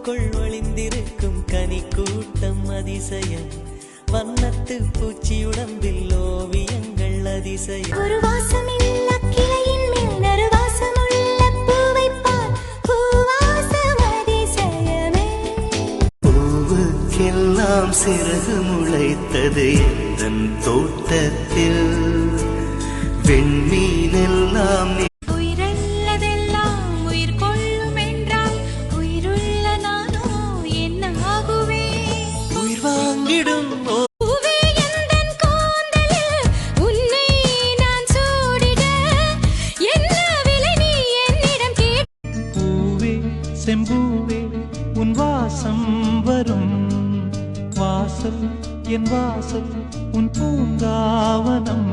பூவுக்குள் ஒளிந்திருக்கும் கனி கூட்டம் அதிசயம் வண்ணத்து பூச்சி உடம்பில் ஓவியங்கள் அதிசயம் ஒரு வாசமில்ல கிளையின் மேல் நறுவாசமுள்ள பூவைப்பார் பூவாசம் அதிசயமே பூவுக்கெல்லாம் சிறகு முளைத்தது எந்தன் தோட்டத்தில் வெண்மீனெல்லாம் செம்பூவே உன் வாசம் வரும் வாசல் என் வாசல் உன் பூங்காவனம்